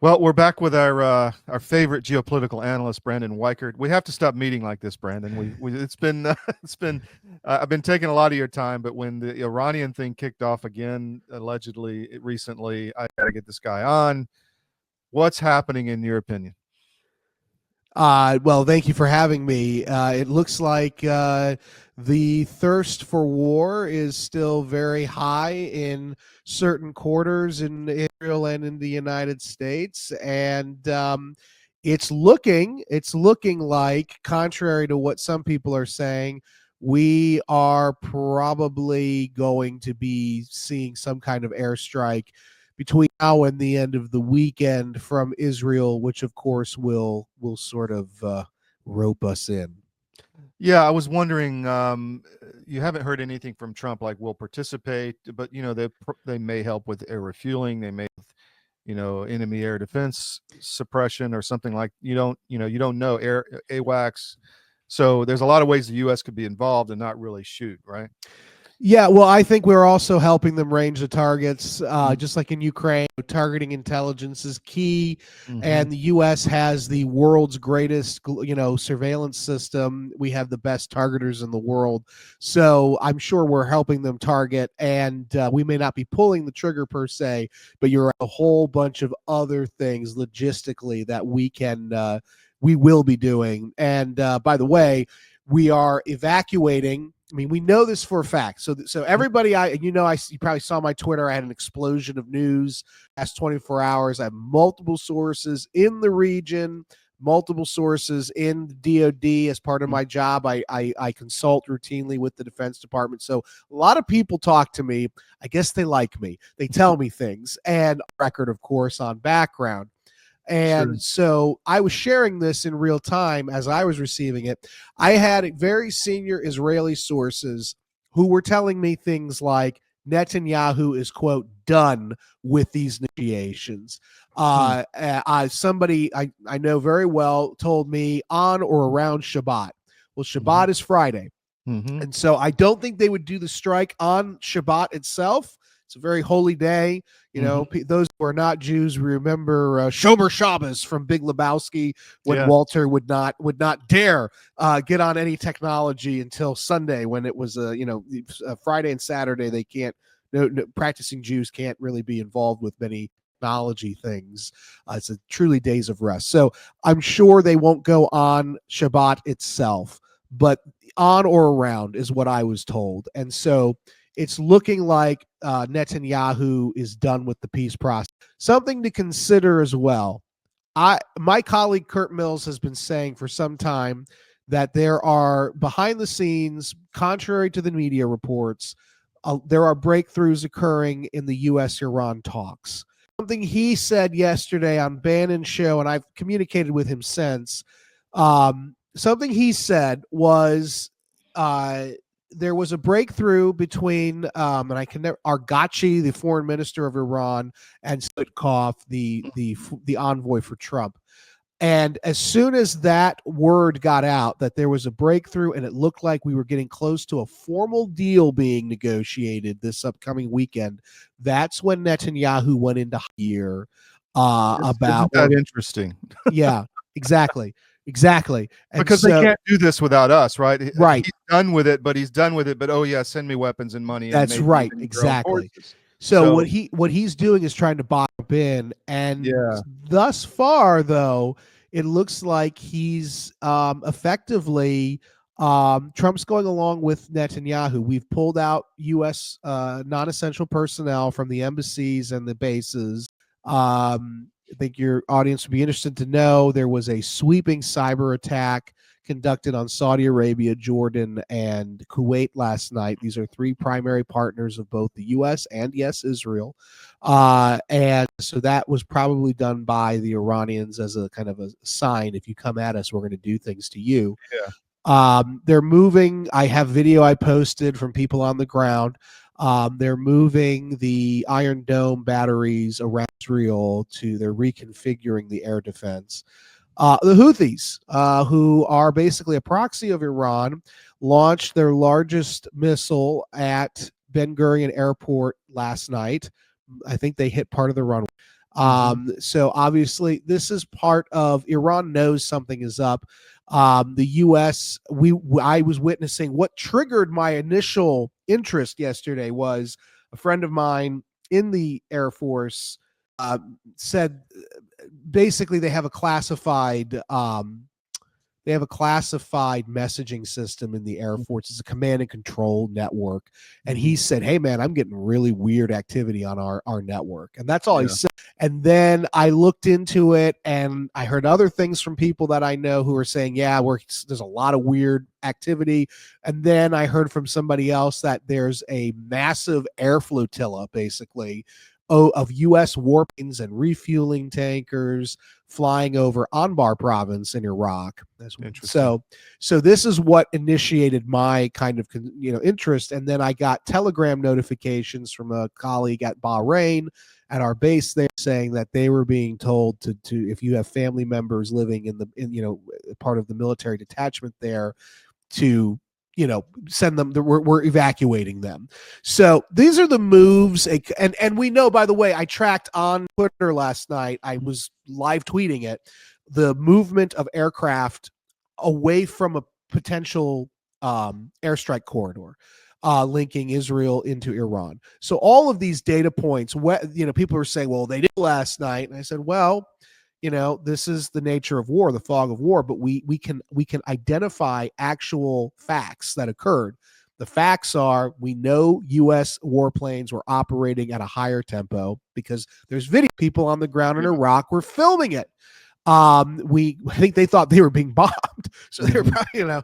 Well, we're back with our favorite geopolitical analyst, Brandon Weichert. We have to stop meeting like this, Brandon. We it's been it's been I've been taking a lot of your time, but when the Iranian thing kicked off again, allegedly recently, I got to get this guy on. What's happening in your opinion? Well, thank you for having me. It looks like the thirst for war is still very high in certain quarters in Israel and in the United States, and it's looking like, contrary to what some people are saying, we are probably going to be seeing some kind of airstrike between now and the end of the weekend from Israel, which of course will sort of rope us in. Yeah, I was wondering. You haven't heard anything from Trump like we'll participate, but they may help with air refueling. They may, enemy air defense suppression or something like. You don't know air AWACS. So there's a lot of ways the U.S. could be involved and not really shoot, right? Yeah, well, I think we're also helping them range the targets, just like in Ukraine. Targeting intelligence is key, Mm-hmm. and the U.S. has the world's greatest, surveillance system. We have the best targeters in the world, so I'm sure we're helping them target. And we may not be pulling the trigger per se, but you're a whole bunch of other things logistically that we will be doing. And by the way, we are evacuating. I mean, we know this for a fact. So everybody, you probably saw my Twitter. I had an explosion of news last 24 hours. I have multiple sources in the region, multiple sources in DoD. As part of my job, I consult routinely with the Defense Department. So a lot of people talk to me. I guess they like me. They tell me things, and record, of course, on background. Sure. And so I was sharing this in real time as I was receiving it. I had very senior Israeli sources who were telling me things like Netanyahu is, quote, done with these negotiations. Somebody I know very well told me on or around Shabbat. Well, Shabbat is Friday. Mm-hmm. And so I don't think they would do the strike on Shabbat itself. It's a very holy day. Those who are not Jews remember Shomer Shabbos from Big Lebowski, when Walter would not dare get on any technology until Sunday, when it was Friday and Saturday. They can't. No, practicing Jews can't really be involved with many technology things. It's a truly days of rest. So I'm sure they won't go on Shabbat itself, but on or around is what I was told. And so it's looking like Netanyahu is done with the peace process. Something to consider as well. My colleague Kurt Mills has been saying for some time that there are, behind the scenes, contrary to the media reports, there are breakthroughs occurring in the U.S.-Iran talks. Something he said yesterday on Bannon's show, and I've communicated with him since. Something he said was there was a breakthrough between Arghachi, the foreign minister of Iran, and Sutkoff, the envoy for Trump. And as soon as that word got out that there was a breakthrough, and it looked like we were getting close to a formal deal being negotiated this upcoming weekend, that's when Netanyahu went into year about that interesting. Yeah, exactly. And because they can't do this without us, right? Right. He's done with it, but oh yeah, send me weapons and money. That's and right. Exactly. So what he's doing is trying to bottom in, and thus far, though, it looks like he's effectively Trump's going along with Netanyahu. We've pulled out U.S. Non-essential personnel from the embassies and the bases. I think your audience would be interested to know there was a sweeping cyber attack conducted on Saudi Arabia, Jordan, and Kuwait last night. These are three primary partners of both the U.S. and, yes, Israel. And so that was probably done by the Iranians as a kind of a sign: if you come at us, we're going to do things to you. They're moving. I have video I posted from people on the ground. They're moving the Iron Dome batteries around Israel they're reconfiguring the air defense. The Houthis, who are basically a proxy of Iran, launched their largest missile at Ben Gurion Airport last night. I think they hit part of the runway. So obviously, this is part of Iran knows something is up. The U.S. I was witnessing what triggered my initial interest yesterday was a friend of mine in the Air Force said basically they have a classified messaging system in the Air Force. It's a command and control network. And he said, hey, man, I'm getting really weird activity on our network. And that's all he said. And then I looked into it and I heard other things from people that I know who are saying, yeah, there's a lot of weird activity. And then I heard from somebody else that there's a massive air flotilla, basically, of U.S. warplanes and refueling tankers flying over Anbar province in Iraq. So this is what initiated my kind of interest. And then I got Telegram notifications from a colleague at Bahrain at our base there saying that they were being told to if you have family members living in part of the military detachment there, to send them. We're evacuating them. So these are the moves. And we know, by the way, I tracked on Twitter last night. I was live tweeting it. The movement of aircraft away from a potential airstrike corridor linking Israel into Iran. So all of these data points, people are saying, well, they did last night. And I said, well, this is the nature of war, the fog of war, but we can identify actual facts that occurred. The facts are, we know U.S. warplanes were operating at a higher tempo because there's video. People on the ground in Iraq were filming it. I think they thought they were being bombed, so they were probably,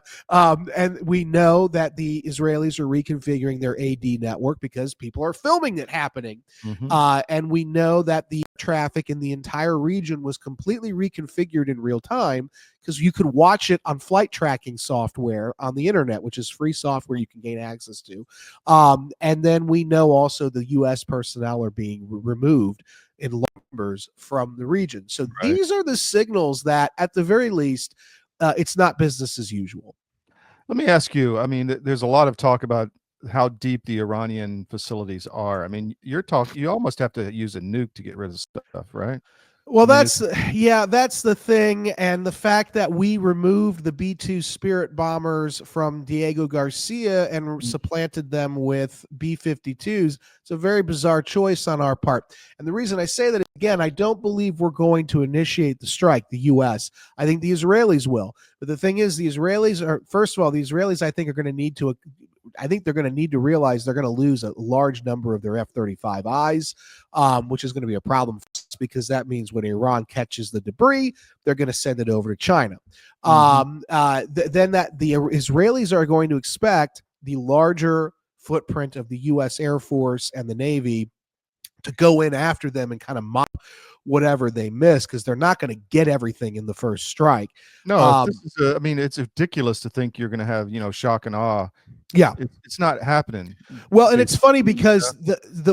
and we know that the Israelis are reconfiguring their AD network because people are filming it happening. And we know that the traffic in the entire region was completely reconfigured in real time because you could watch it on flight tracking software on the internet, which is free software you can gain access to. And then we know also the U.S. personnel are being removed in numbers from the region. So these are the signals that, at the very least, it's not business as usual. Let me ask you, I mean, there's a lot of talk about how deep the Iranian facilities are. I mean, you almost have to use a nuke to get rid of stuff, right? Well, that's the thing. And the fact that we removed the B-2 Spirit bombers from Diego Garcia and supplanted them with B-52s, it's a very bizarre choice on our part. And the reason I say that, again, I don't believe we're going to initiate the strike, the U.S. I think the Israelis will. But the thing is, the Israelis, I think, are going to need to they're going to need to realize they're going to lose a large number of their F-35Is, which is going to be a problem for us because that means when Iran catches the debris, they're going to send it over to China. Then the Israelis are going to expect the larger footprint of the U.S. Air Force and the Navy to go in after them and kind of mop whatever they miss because they're not going to get everything in the first strike. No, it's ridiculous to think you're going to have, shock and awe. Yeah, it's not happening. Well, and it's funny because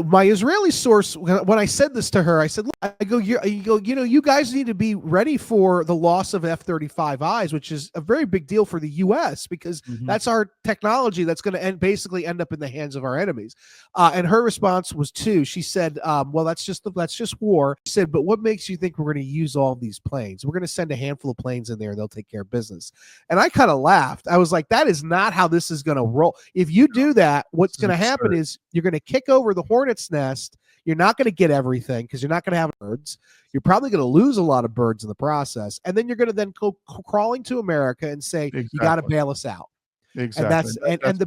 my Israeli source, when I said this to her, I said, look, you guys need to be ready for the loss of F-35Is, which is a very big deal for the U.S. because that's our technology that's going to basically end up in the hands of our enemies. And her response was she said, well, that's just war. She said, but what makes you think we're going to use all these planes? We're going to send a handful of planes in there and they'll take care of business. And I kind of laughed. I was like, that is not how this is going to roll. If you do that, what's going to happen is you're going to kick over the hornet's nest. You're not going to get everything because you're not going to have birds. You're probably going to lose a lot of birds in the process. And then you're going to then go crawling to America and say, you got to bail us out. Exactly. And the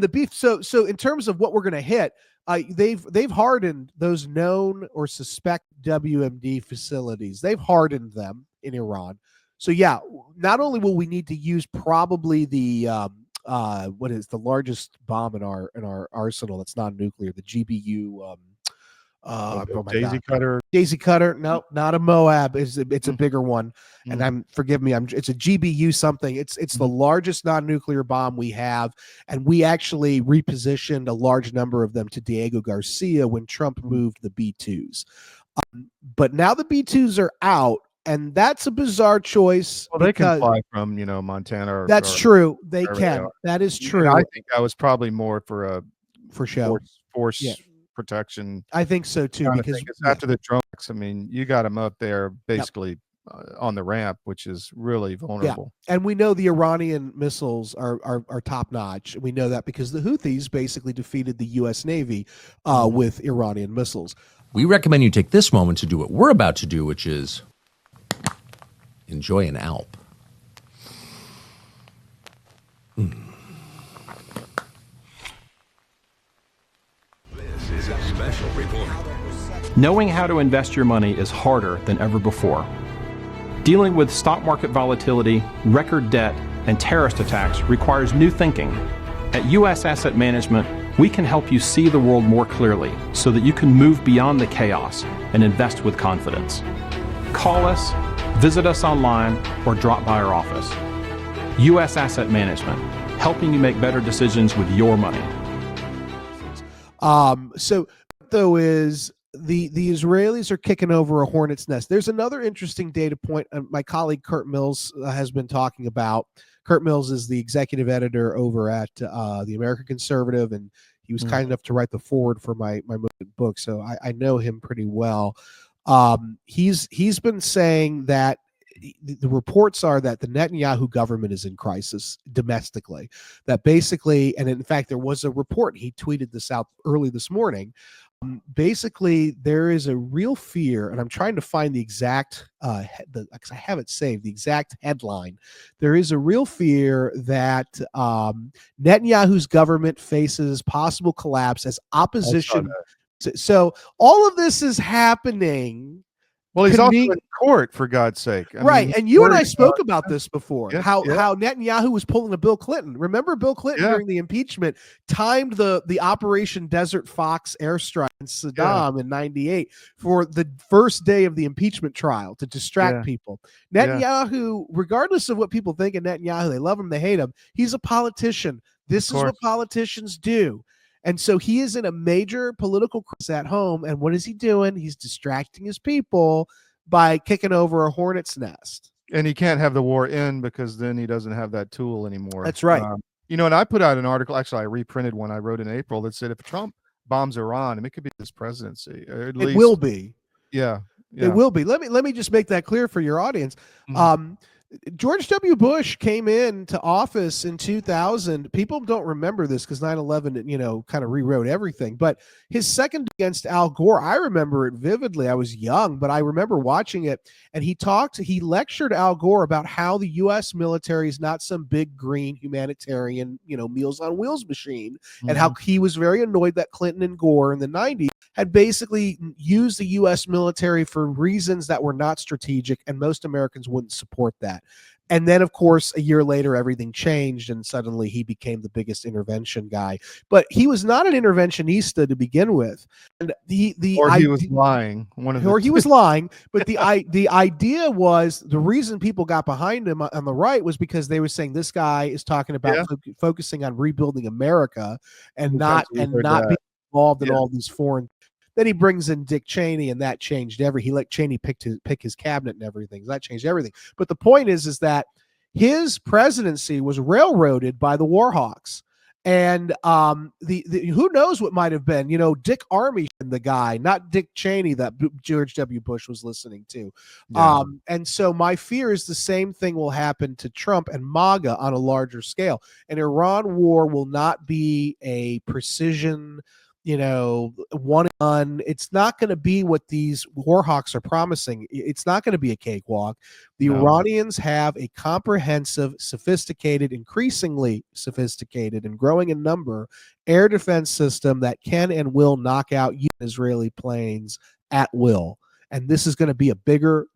beef. So in terms of what we're going to hit, they've hardened those known or suspect WMD facilities. They've hardened them in Iran. So not only will we need to use probably the what is the largest bomb in our arsenal that's non-nuclear, the GBU Daisy Cutter. No, not a Moab. It's a bigger one. And it's a GBU something. It's the largest non-nuclear bomb we have. And we actually repositioned a large number of them to Diego Garcia when Trump moved the B-2s. But now the B-2s are out. And that's a bizarre choice. Well, they can fly from, Montana. That's true. They can. That is true. I think that was probably more for show, force protection. I think so too, because after the drone I mean, you got them up there basically on the ramp, which is really vulnerable. Yeah. And we know the Iranian missiles are top notch. We know that because the Houthis basically defeated the U.S. Navy with Iranian missiles. We recommend you take this moment to do what we're about to do, which is enjoy an Alp. This is a special report. Knowing how to invest your money is harder than ever before. Dealing with stock market volatility, record debt, and terrorist attacks requires new thinking. At U.S. Asset Management, we can help you see the world more clearly so that you can move beyond the chaos and invest with confidence. Call us, visit us online, or drop by our office. U.S. Asset Management, helping you make better decisions with your money. So though is the Israelis are kicking over a hornet's nest. There's another interesting data point my colleague Kurt Mills has been talking about. Kurt Mills is the executive editor over at the American Conservative, and he was kind enough to write the foreword for my book, so I know him pretty well. He's been saying that the reports are that the Netanyahu government is in crisis domestically. That basically, and in fact, there was a report, he tweeted this out early this morning. Basically, there is a real fear, and I'm trying to find the exact, because I have it saved, the exact headline. There is a real fear that Netanyahu's government faces possible collapse as opposition. So all of this is happening. Well, he's also in court, for God's sake. I mean, and you and I spoke about this before, how yeah. Netanyahu was pulling a Bill Clinton. Remember Bill Clinton during the impeachment timed the Operation Desert Fox airstrike in Saddam in 98 for the first day of the impeachment trial to distract people. Netanyahu, regardless of what people think of Netanyahu, they love him, they hate him, he's a politician. This is what politicians do. And so he is in a major political crisis at home. And what is he doing? He's distracting his people by kicking over a hornet's nest. And he can't have the war end because then he doesn't have that tool anymore. That's right. You know, and I put out an article, actually I reprinted one I wrote in April that said if Trump bombs Iran, and it could be this presidency. At least, will be. Yeah. It will be. Let me just make that clear for your audience. George W. Bush came into office in 2000. People don't remember this because 9/11, kind of rewrote everything. But his second against Al Gore, I remember it vividly. I was young, but I remember watching it. And he lectured Al Gore about how the U.S. military is not some big green humanitarian, Meals on Wheels machine, and how he was very annoyed that Clinton and Gore in the 90s had basically used the U.S. military for reasons that were not strategic, and most Americans wouldn't support that. And then, of course, a year later, everything changed, and suddenly he became the biggest intervention guy. But he was not an interventionista to begin with. And he was lying. He was lying. But the idea was, the reason people got behind him on the right was because they were saying this guy is talking about focusing on rebuilding America and not being involved in all these foreign. Then he brings in Dick Cheney, and that changed he let Cheney pick his cabinet and everything. That changed everything. But the point is that his presidency was railroaded by the Warhawks. And who knows what might have been, Dick Armey, the guy, not Dick Cheney that George W. Bush was listening to. Yeah. And so my fear is the same thing will happen to Trump and MAGA on a larger scale. An Iran war will not be a precision, one and done. It's not going to be what these Warhawks are promising. It's not going to be a cakewalk. The Iranians have a comprehensive, sophisticated, increasingly sophisticated, and growing in number air defense system that can and will knock out Israeli planes at will. And this is going to be a bigger,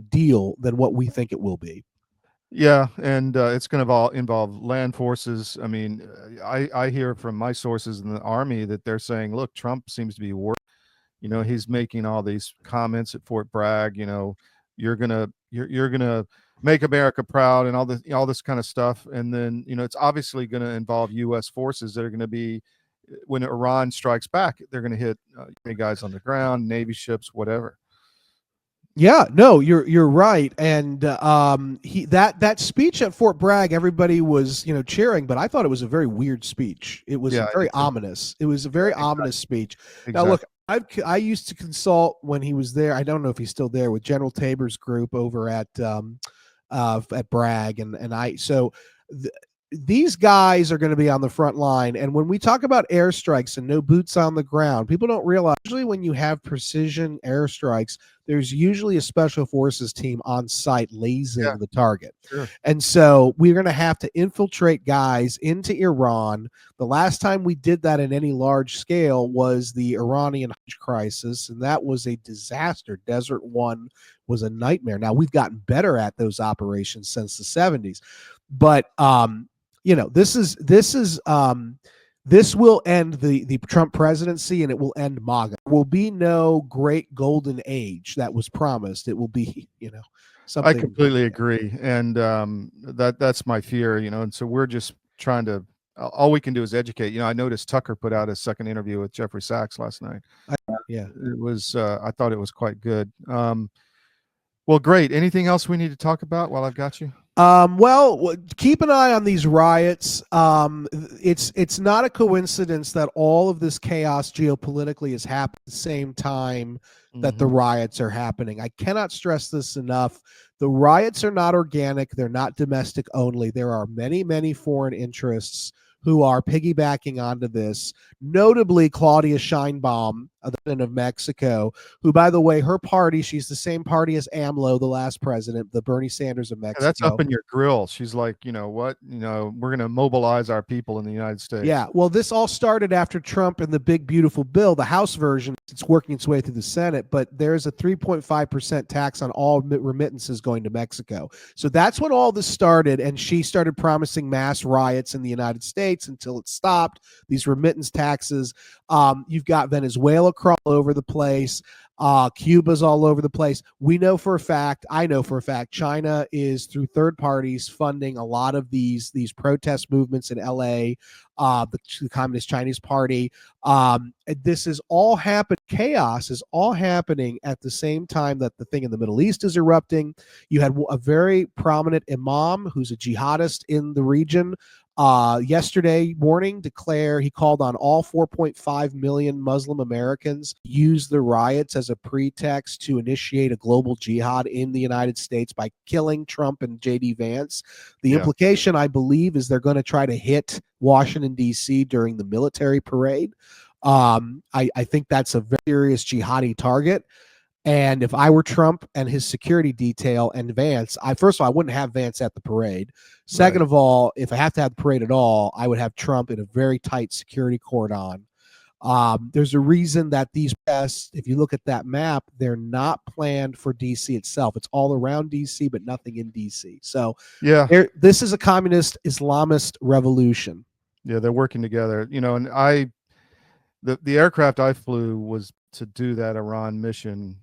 deal than what we think it will be. Yeah, and it's going to involve land forces. I mean, I hear from my sources in the Army that they're saying, look, Trump seems to be worried. He's making all these comments at Fort Bragg. You're gonna make America proud and all this kind of stuff. And then it's obviously going to involve U.S. forces that are going to be, when Iran strikes back, they're going to hit guys on the ground, Navy ships, whatever. Yeah, no, you're right. And that speech at Fort Bragg, everybody was, cheering, but I thought it was a very weird speech. It was very ominous. It was a very ominous speech. Exactly. Now, look, I used to consult when he was there. I don't know if he's still there with General Tabor's group over at Bragg, and I so. These guys are going to be on the front line. And when we talk about airstrikes and no boots on the ground, people don't realize usually when you have precision airstrikes, there's usually a special forces team on site lasing the target. Sure. And so we're going to have to infiltrate guys into Iran. The last time we did that in any large scale was the Iranian crisis, and that was a disaster. Desert One was a nightmare. Now we've gotten better at those operations since the 70s. But this will end the Trump presidency, and it will end MAGA. There will be no great golden age that was promised. It will be, something. I completely agree, and that's my fear. And so we're just trying to. All we can do is educate. I noticed Tucker put out a second interview with Jeffrey Sachs last night. It was. I thought it was quite good. Well, great. Anything else we need to talk about while I've got you? Well, keep an eye on these riots. It's not a coincidence that all of this chaos geopolitically is happening at the same time that the riots are happening. I cannot stress this enough. The riots are not organic. They're not domestic only. There are many, many foreign interests who are piggybacking onto this, notably Claudia Sheinbaum, the president of Mexico, who, by the way, her party, she's the same party as AMLO, the last president, the Bernie Sanders of Mexico. That's up in your grill. She's like, what? We're going to mobilize our people in the United States. Yeah, well, this all started after Trump and the big, beautiful bill, the House version. It's working its way through the Senate, but there's a 3.5% tax on all remittances going to Mexico. So that's when all this started, and she started promising mass riots in the United States until it stopped. These remittance taxes. You've got Venezuela all over the place. Cuba's all over the place. I know for a fact, China is through third parties funding a lot of these protest movements in LA, the Communist Chinese Party. This is all happening. Chaos is all happening at the same time that the thing in the Middle East is erupting. You had a very prominent imam who's a jihadist in the region. Yesterday morning he called on all 4.5 million Muslim Americans to use the riots as a pretext to initiate a global jihad in the United States by killing Trump and JD Vance. The implication, I believe, is they're going to try to hit Washington, D.C. during the military parade. I think that's a very serious jihadi target. And if I were Trump and his security detail and Vance, first of all, I wouldn't have Vance at the parade. Second of all, if I have to have the parade at all, I would have Trump in a very tight security cordon. There's a reason that these protests, if you look at that map, they're not planned for D.C. itself. It's all around D.C., but nothing in D.C. So this is a communist Islamist revolution. Yeah, they're working together. And the aircraft I flew was to do that Iran mission,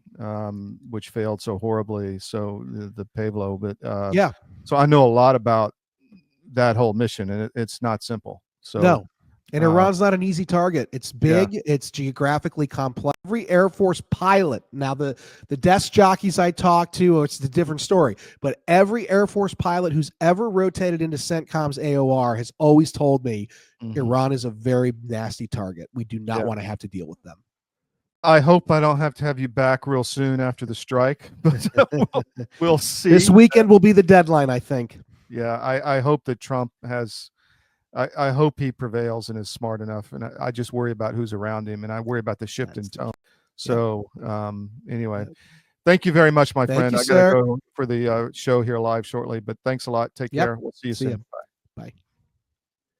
which failed so horribly. So the Pavlo, but so I know a lot about that whole mission, and it's not simple. So no, and Iran's not an easy target. It's big. It's geographically complex. Every Air Force pilot, now the desk jockeys I talked to, it's a different story, but every Air Force pilot who's ever rotated into CENTCOM's AOR has always told me Iran is a very nasty target. We do not want to have to deal with them. I hope I don't have to have you back real soon after the strike, but we'll see. This weekend will be the deadline, I think. Yeah, I hope that Trump has. I hope he prevails and is smart enough, and I just worry about who's around him, and I worry about the shift in tone. So anyway, thank you very much, my friend. I got to go for the show here live shortly, but thanks a lot. Take care. We'll see you soon. Bye.